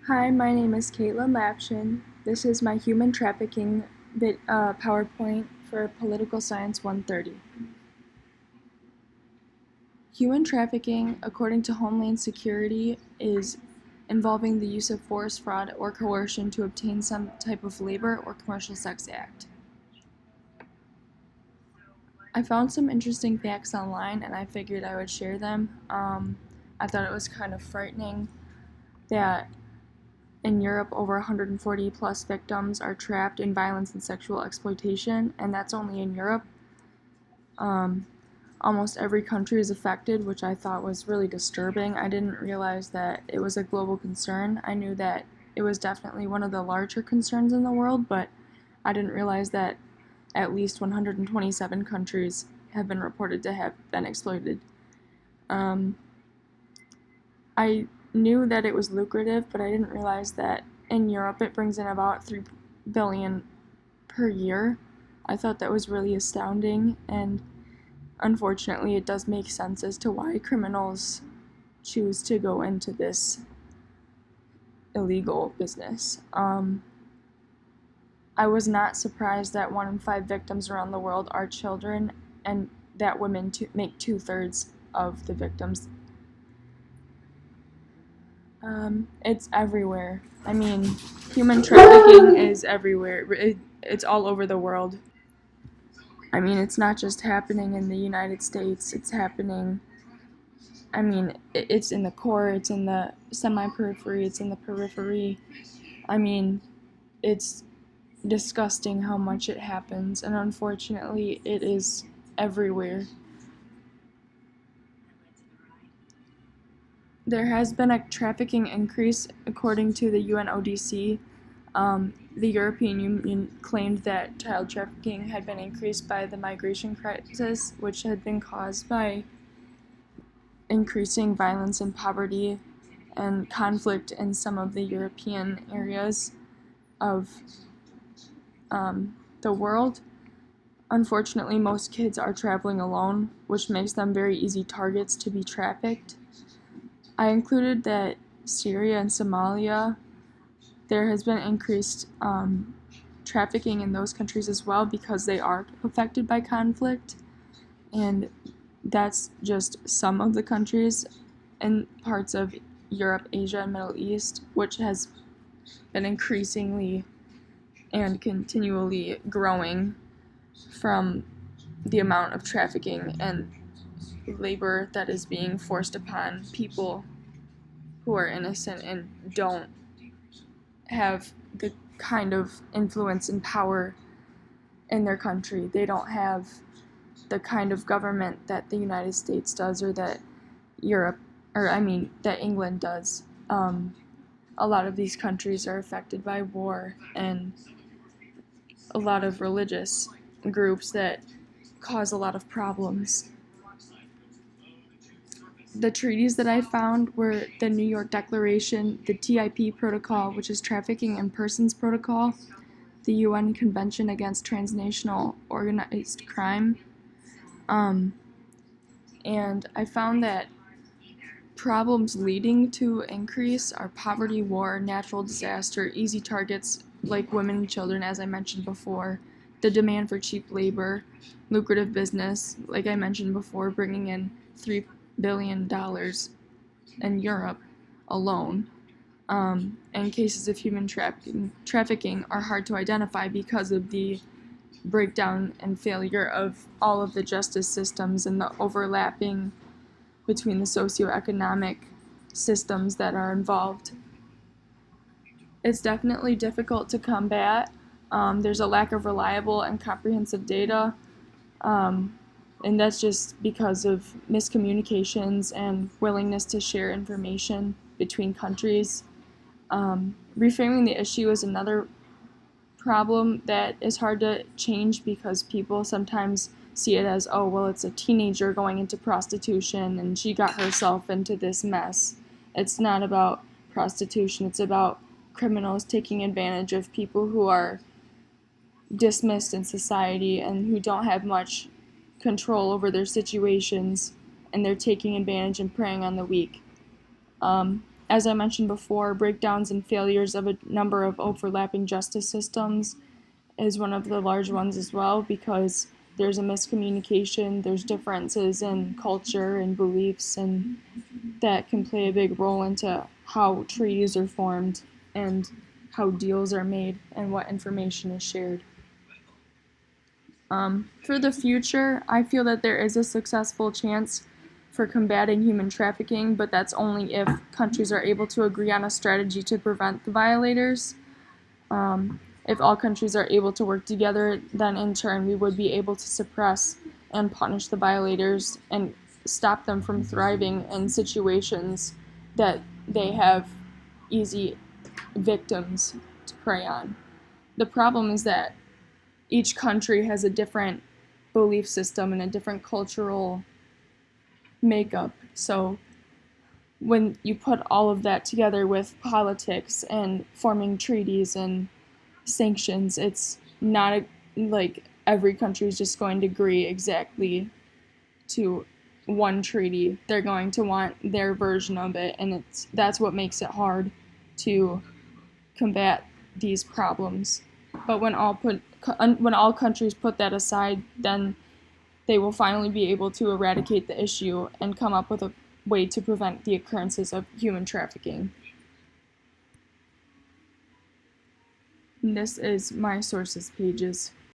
Hi, my name is Keil. This is my human trafficking PowerPoint for Political Science 130. Human trafficking, according to Homeland Security, is involving the use of force, fraud, or coercion to obtain some type of labor or commercial sex act. I found some interesting facts online and I figured I would share them. I thought it was kind of frightening that in Europe, over 140 plus victims are trapped in violence and sexual exploitation, and that's only in Europe. Um, Almost every country is affected, which I thought was really disturbing. I didn't realize that it was a global concern. I knew that it was definitely one of the larger concerns in the world, but I didn't realize that at least 127 countries have been reported to have been exploited. Um, I knew that it was lucrative, but I didn't realize that in Europe it brings in about 3 billion per year. I thought that was really astounding, and unfortunately it does make sense as to why criminals choose to go into this illegal business. I was not surprised that 1 in 5 victims around the world are children, and that women make 2/3 of the victims. It's everywhere. I mean, human trafficking is everywhere. It's all over the world. I mean, it's not just happening in the United States. It's happening. I mean, it's in the core. It's in the semi-periphery. It's in the periphery. I mean, it's disgusting how much it happens, and unfortunately, it is everywhere. There has been a trafficking increase according to the UNODC. The European Union claimed that child trafficking had been increased by the migration crisis, which had been caused by increasing violence and poverty and conflict in some of the European areas of the world. Unfortunately, most kids are traveling alone, which makes them very easy targets to be trafficked. I included that Syria and Somalia, there has been increased trafficking in those countries as well because they are affected by conflict, and that's just some of the countries in parts of Europe, Asia, and Middle East, which has been increasingly and continually growing from the amount of trafficking and labor that is being forced upon people who are innocent and don't have the kind of influence and power in their country. They don't have the kind of government that the United States does, or that that England does. A lot of these countries are affected by war and a lot of religious groups that cause a lot of problems. The treaties that I found were the New York Declaration, the TIP Protocol, which is Trafficking in Persons Protocol, the UN Convention Against Transnational Organized Crime, and I found that problems leading to increase are poverty, war, natural disaster, easy targets like women and children, as I mentioned before, the demand for cheap labor, lucrative business, like I mentioned before, bringing in $3 billion in Europe alone. And cases of human trafficking are hard to identify because of the breakdown and failure of all of the justice systems and the overlapping between the socioeconomic systems that are involved. It's definitely difficult to combat. There's a lack of reliable and comprehensive data, and that's just because of miscommunications and willingness to share information between countries. Reframing the issue is another problem that is hard to change because people sometimes see it as, oh, well, it's a teenager going into prostitution and she got herself into this mess. It's not about prostitution, it's about criminals taking advantage of people who are dismissed in society and who don't have much control over their situations, and they're taking advantage and preying on the weak. as I mentioned before, breakdowns and failures of a number of overlapping justice systems is one of the large ones as well, because there's a miscommunication, there's differences in culture and beliefs, and that can play a big role into how treaties are formed and how deals are made and what information is shared. For the future, I feel that there is a successful chance for combating human trafficking, but that's only if countries are able to agree on a strategy to prevent the violators. If all countries are able to work together, then in turn we would be able to suppress and punish the violators and stop them from thriving in situations that they have easy victims to prey on. The problem is that each country has a different belief system and a different cultural makeup. So when you put all of that together with politics and forming treaties and sanctions, it's not like every country is just going to agree exactly to one treaty. They're going to want their version of it, and that's what makes it hard to combat these problems. But when all countries put that aside, then they will finally be able to eradicate the issue and come up with a way to prevent the occurrences of human trafficking. And this is my sources pages.